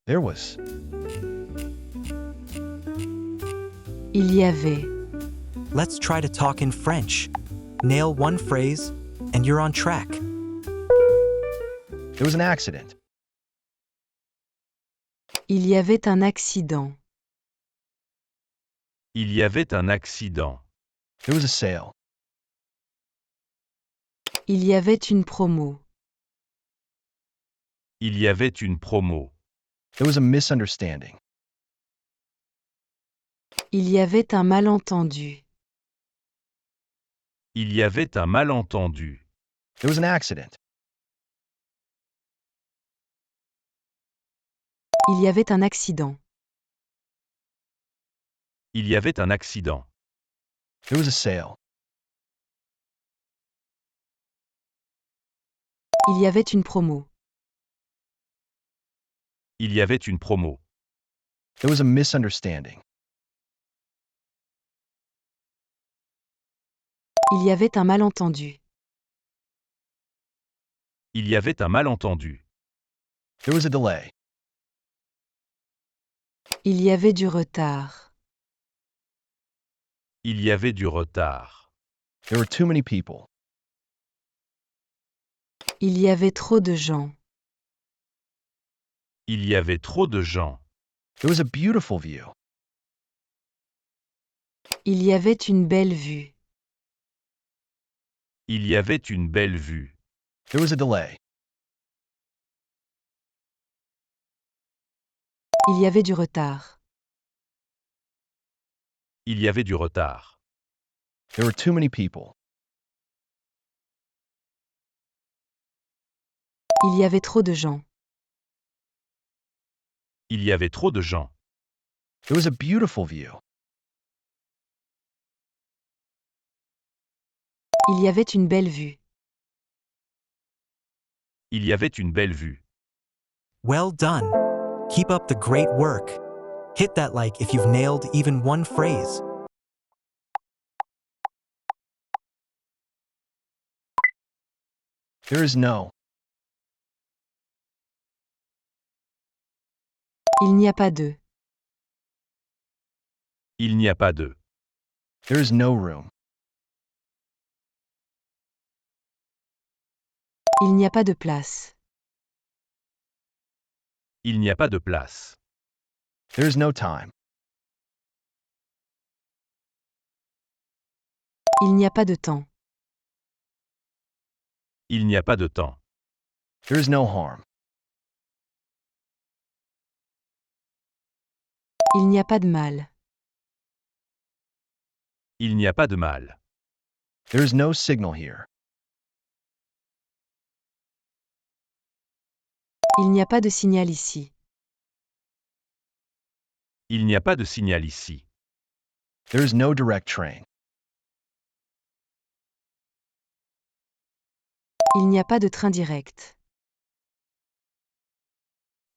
There was. Il y avait. Let's try to talk in French. Nail one phrase, and you're on track. There was an accident. Il y avait un accident. Il y avait un accident. There was a sale. Il y avait une promo. Il y avait une promo. There was a misunderstanding. Il y avait un malentendu. Il y avait un malentendu. There was an accident. Il y avait un accident. Il y avait un accident. There was a sale. Il y avait une promo. Il y avait une promo. There was a misunderstanding. Il y avait un malentendu. Il y avait un malentendu. There was a delay. Il y avait du retard. Il y avait du retard. There were too many people. Il y avait trop de gens. Il y avait trop de gens. There was a beautiful view. Il y avait une belle vue. Il y avait une belle vue. There was a delay. Il y avait du retard. Il y avait du retard. There were too many people. Il y avait trop de gens. Il y avait trop de gens. There was a beautiful view. Il y avait une belle vue. Il y avait une belle vue. Well done. Keep up the great work. Hit that like if you've nailed even one phrase. There is no. Il n'y a pas de. Il n'y a pas de. There is no room. Il n'y a pas de place. Il n'y a pas de place. There is no time. Il n'y a pas de temps. Il n'y a pas de temps. There is no harm. Il n'y a pas de mal. Il n'y a pas de mal. There is no signal here. Il n'y a pas de signal ici. Il n'y a pas de signal ici. There is no direct train. Il n'y a pas de train direct.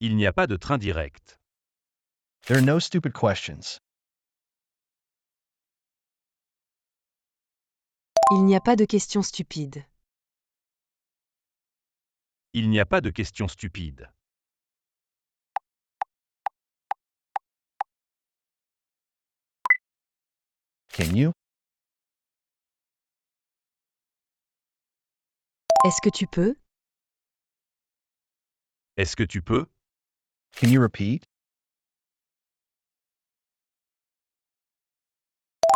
Il n'y a pas de train direct. There are no stupid questions. Il n'y a pas de questions stupides. Il n'y a pas de questions stupides. Can you? Est-ce que tu peux? Est-ce que tu peux? Can you repeat?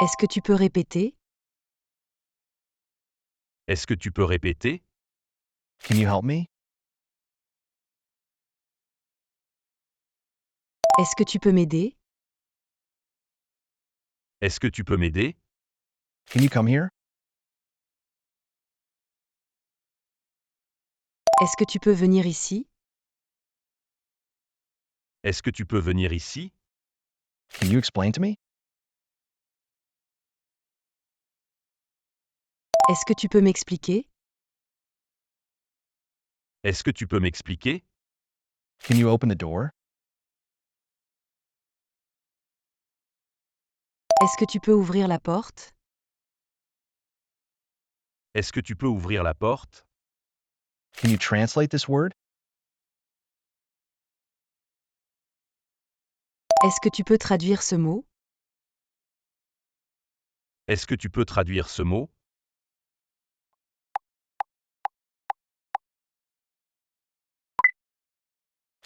Est-ce que tu peux répéter? Est-ce que tu peux répéter? Can you help me? Est-ce que tu peux m'aider? Est-ce que tu peux m'aider? Can you come here? Est-ce que tu peux venir ici? Est-ce que tu peux venir ici? Can you explain to me? Est-ce que tu peux m'expliquer? Est-ce que tu peux m'expliquer? Can you open the door? Est-ce que tu peux ouvrir la porte? Est-ce que tu peux ouvrir la porte? Can you translate this word? Est-ce que tu peux traduire ce mot? Est-ce que tu peux traduire ce mot?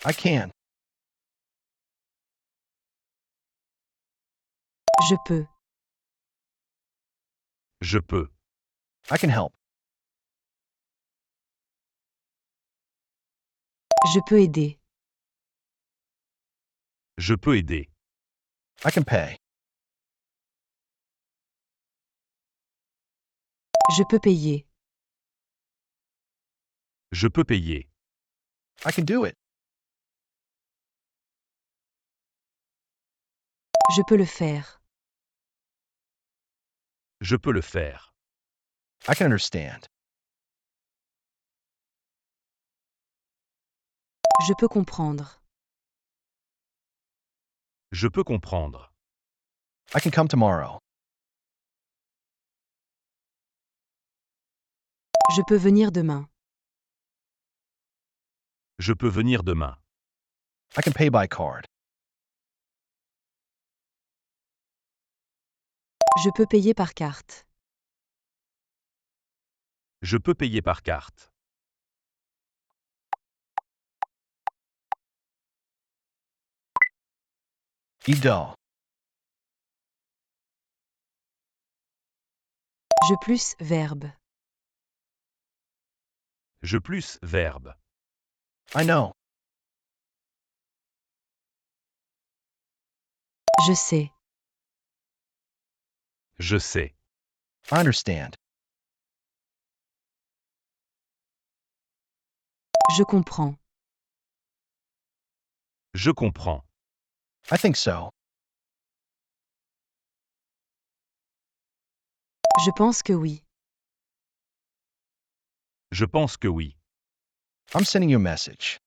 I can. Je peux. Je peux. I can help. Je peux aider. Je peux aider. I can pay. Je peux payer. Je peux payer. I can do it. Je peux le faire. Je peux le faire. I can understand. Je peux comprendre. Je peux comprendre. I can come tomorrow. Je peux venir demain. Je peux venir demain. I can pay by card. Je peux payer par carte. Je peux payer par carte. Idag. Je plus, verbe. Je plus, verbe. I know. Je sais. Je sais. I understand. Je comprends. Je comprends. I think so. Je pense que oui. Je pense que oui. I'm sending you a message.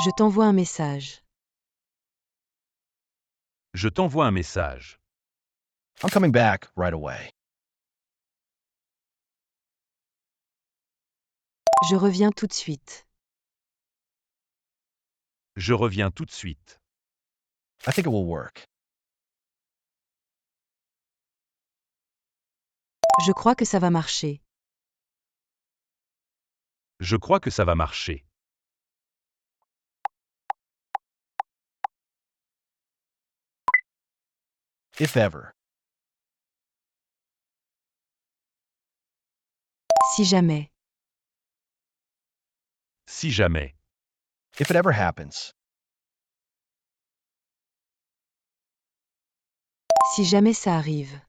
Je t'envoie un message. Je t'envoie un message. I'm coming back right away. Je reviens tout de suite. Je reviens tout de suite. I think it will work. Je crois que ça va marcher. Je crois que ça va marcher. If ever. Si jamais. Si jamais. If it ever happens. Si jamais ça arrive.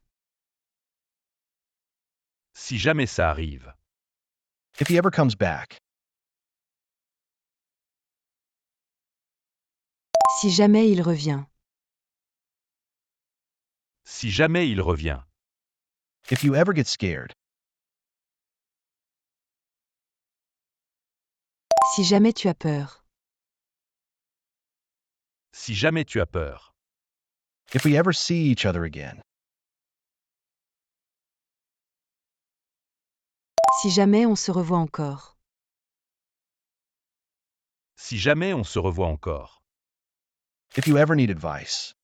Si jamais ça arrive. If he ever comes back. Si jamais il revient. Si jamais il revient. If you ever get scared. Si jamais tu as peur. Si jamais tu as peur. If we ever see each other again. Si jamais on se revoit encore. Si jamais on se revoit encore. If you ever need advice.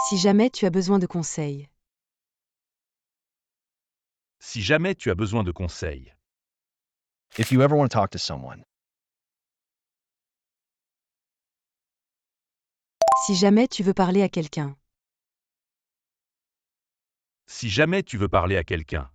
Si jamais tu as besoin de conseils. Si jamais tu as besoin de conseils. If you ever want to talk to someone. Si jamais tu veux parler à quelqu'un. Si jamais tu veux parler à quelqu'un.